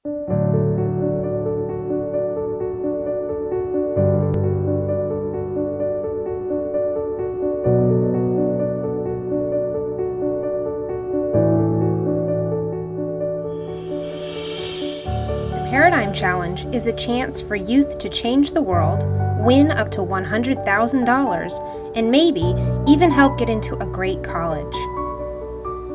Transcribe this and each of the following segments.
The Paradigm Challenge is a chance for youth to change the world, win up to $100,000, and maybe even help get into a great college.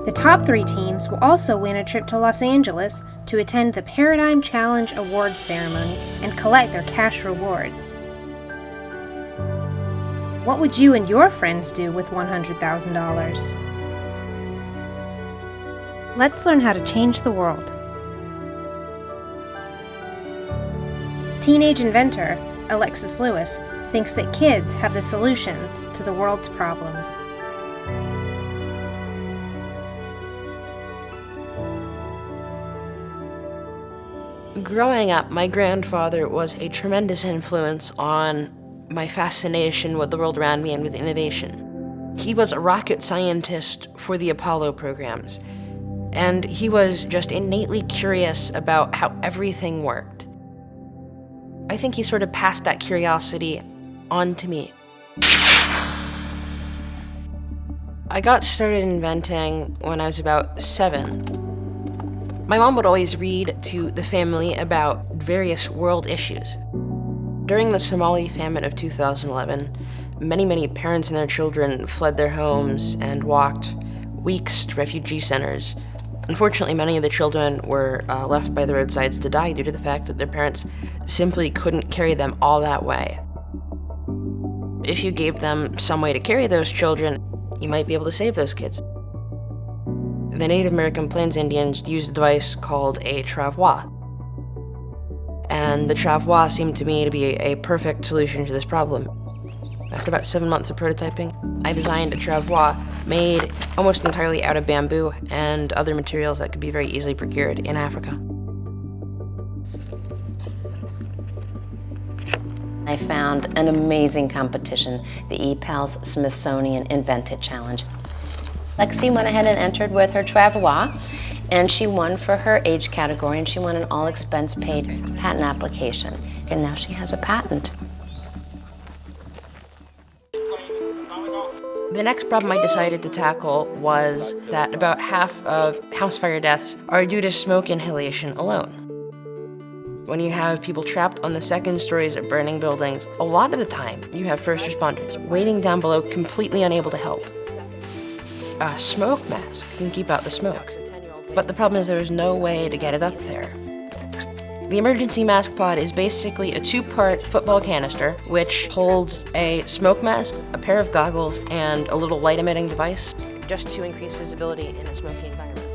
The top 3 teams will also win a trip to Los Angeles to attend the Paradigm Challenge Awards ceremony and collect their cash rewards. What would you and your friends do with $100,000? Let's learn how to change the world. Teenage inventor Alexis Lewis thinks that kids have the solutions to the world's problems. Growing up, my grandfather was a tremendous influence on my fascination with the world around me and with innovation. He was a rocket scientist for the Apollo programs, and he was just innately curious about how everything worked. I think he sort of passed that curiosity on to me. I got started inventing when I was about 7. My mom would always read to the family about various world issues. During the Somali famine of 2011, many parents and their children fled their homes and walked weeks to refugee centers. Unfortunately, many of the children were left by the roadsides to die due to the fact that their parents simply couldn't carry them all that way. If you gave them some way to carry those children, you might be able to save those kids. The Native American Plains Indians used a device called a travois. And the travois seemed to me to be a perfect solution to this problem. After about 7 months of prototyping, I designed a travois made almost entirely out of bamboo and other materials that could be very easily procured in Africa. I found an amazing competition, the EPALS Smithsonian Invent It Challenge. Lexi went ahead and entered with her travois, and she won for her age category, and she won an all-expense-paid patent application. And now she has a patent. The next problem I decided to tackle was that about half of house fire deaths are due to smoke inhalation alone. When you have people trapped on the second stories of burning buildings, a lot of the time you have first responders waiting down below, completely unable to help. A smoke mask can keep out the smoke, but the problem is there is no way to get it up there. The emergency mask pod is basically a 2-part football canister, which holds a smoke mask, a pair of goggles, and a little light-emitting device, just to increase visibility in a smoky environment.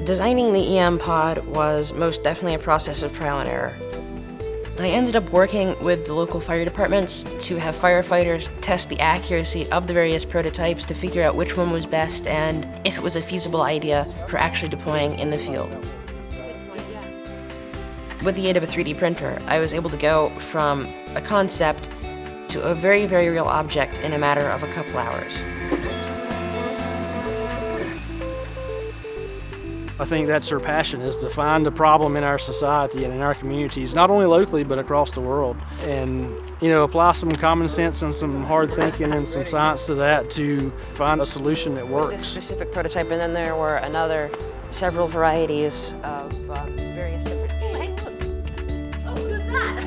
Designing the EM pod was most definitely a process of trial and error. I ended up working with the local fire departments to have firefighters test the accuracy of the various prototypes to figure out which one was best and if it was a feasible idea for actually deploying in the field. With the aid of a 3D printer, I was able to go from a concept to a very real object in a matter of a couple hours. I think that's their passion, is to find a problem in our society and in our communities, not only locally, but across the world. And, apply some common sense and some hard thinking and some science to that to find a solution that works. This specific prototype, and then there were several varieties of various different... Hey, look. Oh, who's that?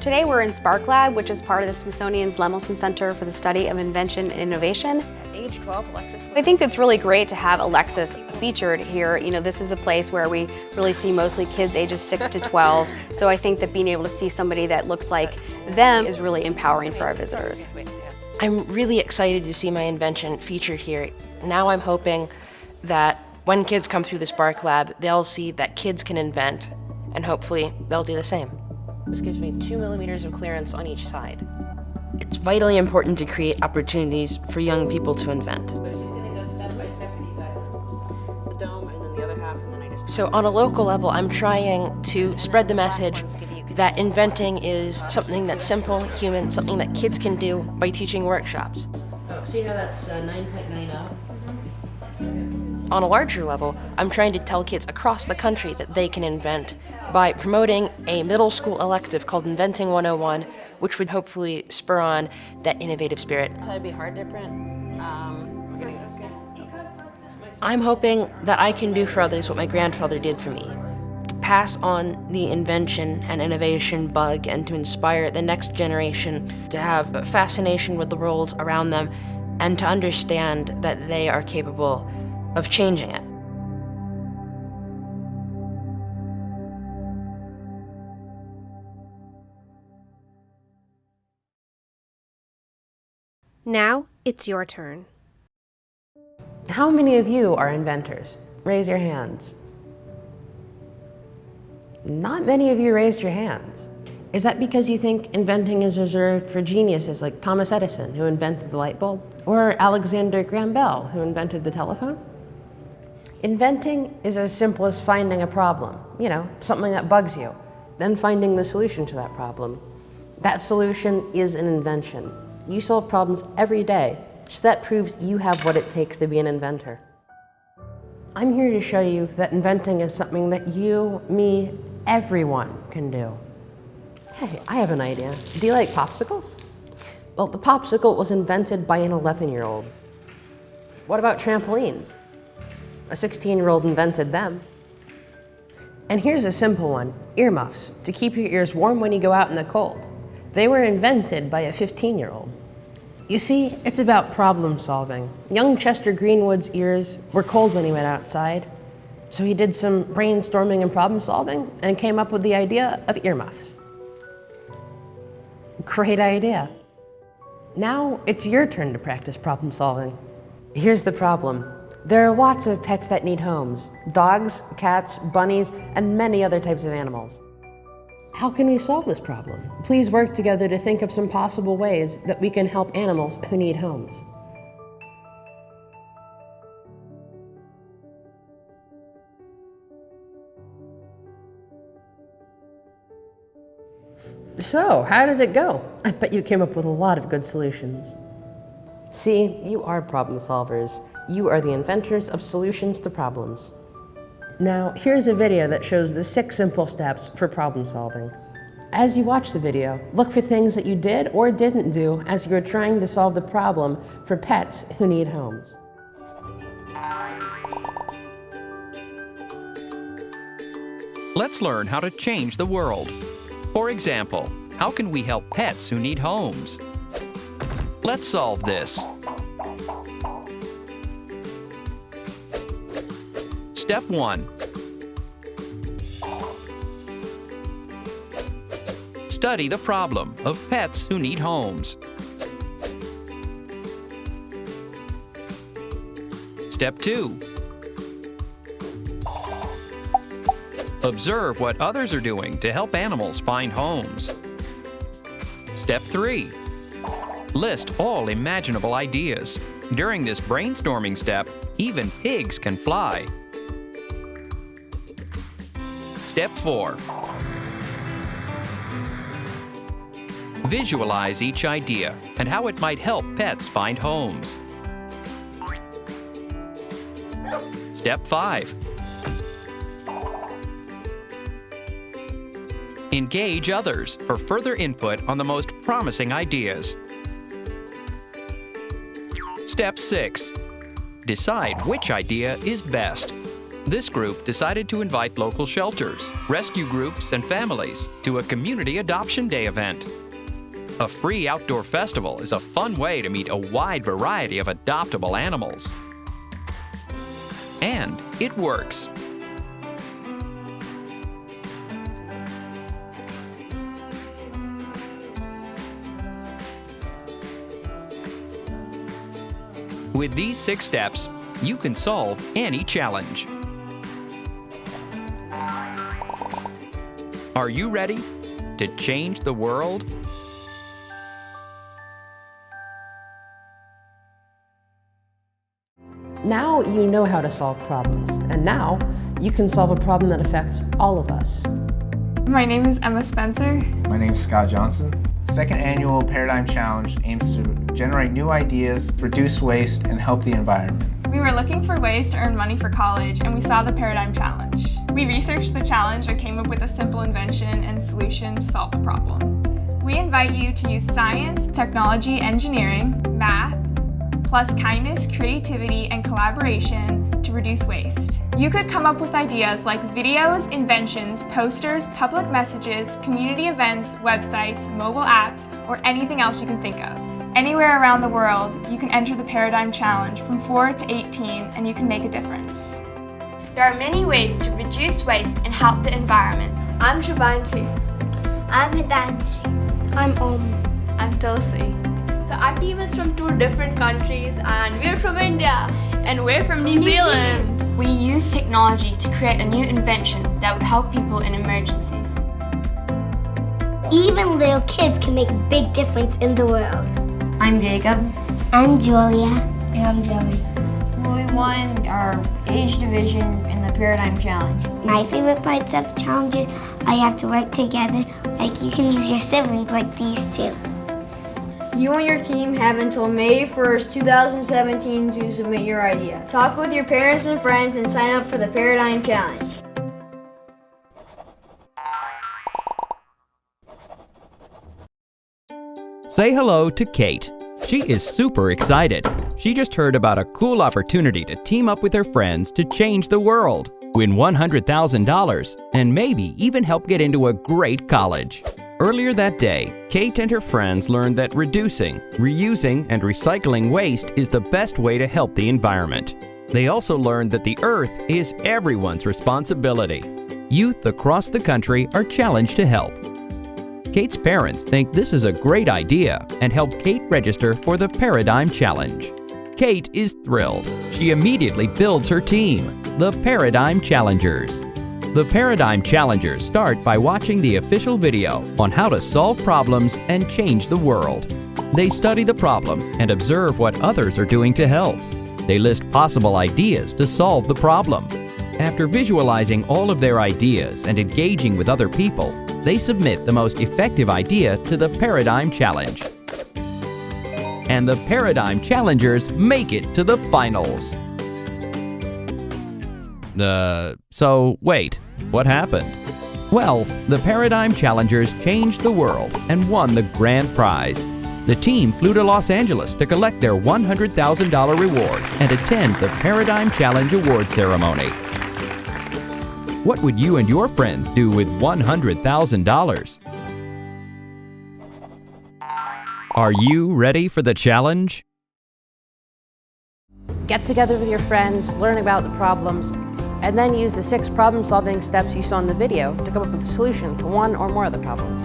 Today we're in Spark Lab, which is part of the Smithsonian's Lemelson Center for the Study of Invention and Innovation. Age 12, Alexis. I think it's really great to have Alexis featured here. This is a place where we really see mostly kids ages 6 to 12. So I think that being able to see somebody that looks like them is really empowering for our visitors. I'm really excited to see my invention featured here. Now I'm hoping that when kids come through the Spark Lab, they'll see that kids can invent, and hopefully they'll do the same. This gives me 2 millimeters of clearance on each side. It's vitally important to create opportunities for young people to invent. So on a local level, I'm trying to spread the message that inventing is something that's simple, human, something that kids can do by teaching workshops. Oh, see how that's 9.90? On a larger level, I'm trying to tell kids across the country that they can invent by promoting a middle school elective called Inventing 101, which would hopefully spur on that innovative spirit. That'd be hard to print. I'm hoping that I can do for others what my grandfather did for me, to pass on the invention and innovation bug and to inspire the next generation to have a fascination with the world around them and to understand that they are capable of changing it. Now it's your turn. How many of you are inventors? Raise your hands. Not many of you raised your hands. Is that because you think inventing is reserved for geniuses like Thomas Edison, who invented the light bulb, or Alexander Graham Bell, who invented the telephone? Inventing is as simple as finding a problem, something that bugs you, then finding the solution to that problem. That solution is an invention. You solve problems every day, so that proves you have what it takes to be an inventor. I'm here to show you that inventing is something that you, me, everyone can do. Hey, I have an idea. Do you like popsicles? Well, the popsicle was invented by an 11-year-old. What about trampolines? A 16-year-old invented them. And here's a simple one, earmuffs, to keep your ears warm when you go out in the cold. They were invented by a 15-year-old. You see, it's about problem solving. Young Chester Greenwood's ears were cold when he went outside, so he did some brainstorming and problem solving and came up with the idea of earmuffs. Great idea. Now it's your turn to practice problem solving. Here's the problem. There are lots of pets that need homes: dogs, cats, bunnies, and many other types of animals. How can we solve this problem? Please work together to think of some possible ways that we can help animals who need homes. So, how did it go? I bet you came up with a lot of good solutions. See, you are problem solvers. You are the inventors of solutions to problems. Now, here's a video that shows the 6 simple steps for problem solving. As you watch the video, look for things that you did or didn't do as you were trying to solve the problem for pets who need homes. Let's learn how to change the world. For example, how can we help pets who need homes? Let's solve this. Step 1. Study the problem of pets who need homes. Step 2. Observe what others are doing to help animals find homes. Step 3. List all imaginable ideas. During this brainstorming step, even pigs can fly. Step 4. Visualize each idea and how it might help pets find homes. Step 5. Engage others for further input on the most promising ideas. Step 6. Decide which idea is best. This group decided to invite local shelters, rescue groups, and families to a community adoption day event. A free outdoor festival is a fun way to meet a wide variety of adoptable animals. And it works. With these 6 steps, you can solve any challenge. Are you ready to change the world? Now you know how to solve problems, and now you can solve a problem that affects all of us. My name is Emma Spencer. My name is Scott Johnson. The second annual Paradigm Challenge aims to generate new ideas, reduce waste, and help the environment. We were looking for ways to earn money for college, and we saw the Paradigm Challenge. We researched the challenge and came up with a simple invention and solution to solve the problem. We invite you to use science, technology, engineering, math, plus kindness, creativity, and collaboration to reduce waste. You could come up with ideas like videos, inventions, posters, public messages, community events, websites, mobile apps, or anything else you can think of. Anywhere around the world, you can enter the Paradigm Challenge from 4 to 18 and you can make a difference. There are many ways to reduce waste and help the environment. I'm Shubhanshi. I'm Hidanshi. I'm I'm Tulsi. So our team is from 2 different countries and we're from India and we're from New Zealand. We use technology to create a new invention that would help people in emergencies. Even little kids can make a big difference in the world. I'm Jacob. I'm Julia. And I'm Joey. We won our age division in the Paradigm Challenge. My favorite parts of the challenge is how you have to work together. Like you can use your siblings like these two. You and your team have until May 1st, 2017 to submit your idea. Talk with your parents and friends and sign up for the Paradigm Challenge. Say hello to Kate. She is super excited. She just heard about a cool opportunity to team up with her friends to change the world, win $100,000, and maybe even help get into a great college. Earlier that day, Kate and her friends learned that reducing, reusing, and recycling waste is the best way to help the environment. They also learned that the Earth is everyone's responsibility. Youth across the country are challenged to help. Kate's parents think this is a great idea and helped Kate register for the Paradigm Challenge. Kate is thrilled. She immediately builds her team, the Paradigm Challengers. The Paradigm Challengers start by watching the official video on how to solve problems and change the world. They study the problem and observe what others are doing to help. They list possible ideas to solve the problem. After visualizing all of their ideas and engaging with other people, they submit the most effective idea to the Paradigm Challenge. And the Paradigm Challengers make it to the finals. So wait, what happened? Well, the Paradigm Challengers changed the world and won the grand prize. The team flew to Los Angeles to collect their $100,000 reward and attend the Paradigm Challenge Award ceremony. What would you and your friends do with $100,000? Are you ready for the challenge? Get together with your friends, learn about the problems, and then use the 6 problem-solving steps you saw in the video to come up with a solution to 1 or more of the problems.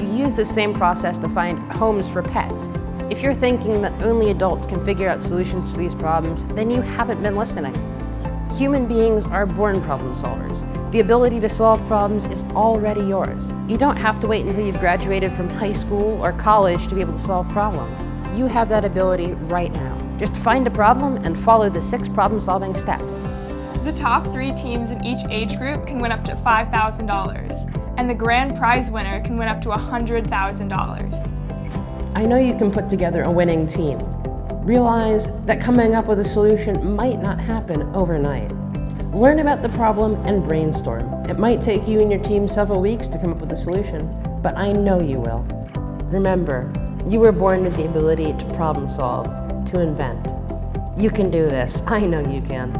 You use the same process to find homes for pets. If you're thinking that only adults can figure out solutions to these problems, then you haven't been listening. Human beings are born problem solvers. The ability to solve problems is already yours. You don't have to wait until you've graduated from high school or college to be able to solve problems. You have that ability right now. Just find a problem and follow the 6 problem-solving steps. The top 3 teams in each age group can win up to $5,000, and the grand prize winner can win up to $100,000. I know you can put together a winning team. Realize that coming up with a solution might not happen overnight. Learn about the problem and brainstorm. It might take you and your team several weeks to come up with a solution, but I know you will. Remember, you were born with the ability to problem solve, to invent. You can do this. I know you can.